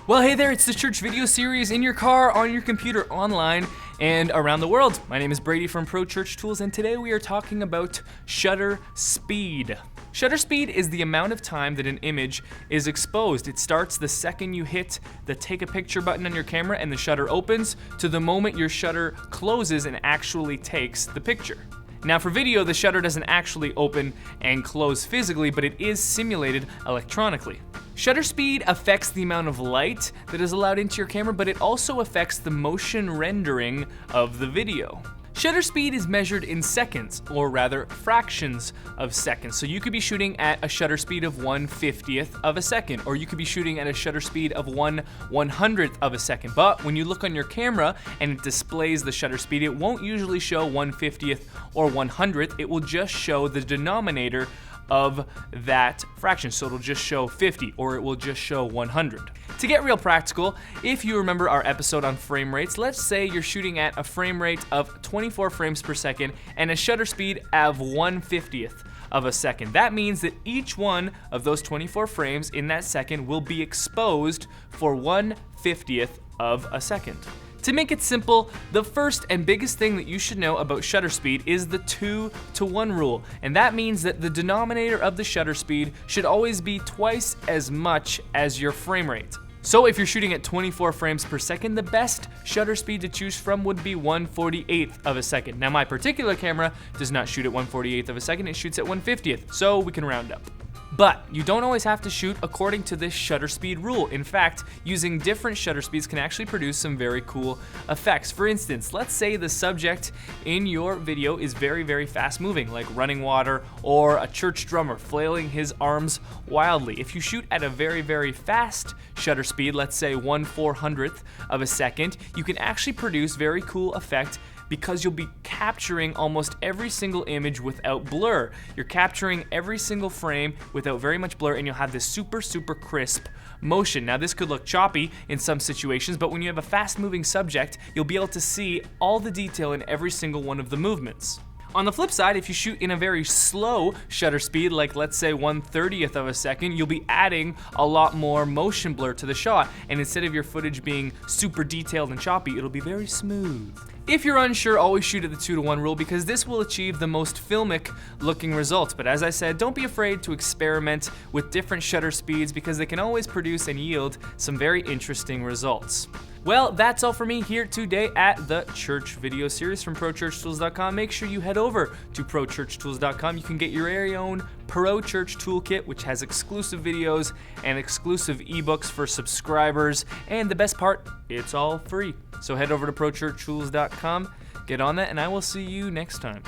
Well, hey there, it's the church video series in your car, on your computer, online, and around the world. My name is Brady from Pro Church Tools, and today we are talking about shutter speed. Shutter speed is the amount of time that an image is exposed. It starts the second you hit the take a picture button on your camera and the shutter opens to the moment your shutter closes and actually takes the picture. Now for video, the shutter doesn't actually open and close physically, but it is simulated electronically. Shutter speed affects the amount of light that is allowed into your camera, but it also affects the motion rendering of the video. Shutter speed is measured in seconds, or rather fractions of seconds. So you could be shooting at a shutter speed of 1/50th of a second, or you could be shooting at a shutter speed of 1/100th of a second. But when you look on your camera and it displays the shutter speed, it won't usually show 1/50th or 100th. It will just show the denominator of that fraction. So it'll just show 50 or it will just show 100. To get real practical, if you remember our episode on frame rates, let's say you're shooting at a frame rate of 24 frames per second and a shutter speed of 1/50th of a second. That means that each one of those 24 frames in that second will be exposed for 1/50th of a second. To make it simple, the first and biggest thing that you should know about shutter speed is the 2-to-1 rule, and that means that the denominator of the shutter speed should always be twice as much as your frame rate. So if you're shooting at 24 frames per second, the best shutter speed to choose from would be 1/48th of a second. Now my particular camera does not shoot at 1/48th of a second, it shoots at 1/50th, so we can round up. But you don't always have to shoot according to this shutter speed rule. In fact, using different shutter speeds can actually produce some very cool effects. For instance, let's say the subject in your video is very, very fast moving, like running water or a church drummer flailing his arms wildly. If you shoot at a very, very fast shutter speed, let's say 1/400th of a second, you can actually produce very cool effect because you'll be capturing almost every single image without blur. You're capturing every single frame without very much blur, and you'll have this super, super crisp motion. Now this could look choppy in some situations, but when you have a fast moving subject, you'll be able to see all the detail in every single one of the movements. On the flip side, if you shoot in a very slow shutter speed, like let's say 1/30th of a second, you'll be adding a lot more motion blur to the shot, and instead of your footage being super detailed and choppy, it'll be very smooth. If you're unsure, always shoot at the 2-to-1 rule because this will achieve the most filmic looking results. But as I said, don't be afraid to experiment with different shutter speeds because they can always produce and yield some very interesting results. Well, that's all for me here today at the Church Video Series from ProChurchTools.com. Make sure you head over to ProChurchTools.com. You can get your very own Pro Church Toolkit, which has exclusive videos and exclusive ebooks for subscribers. And the best part, it's all free. So head over to ProChurchTools.com, get on that, and I will see you next time.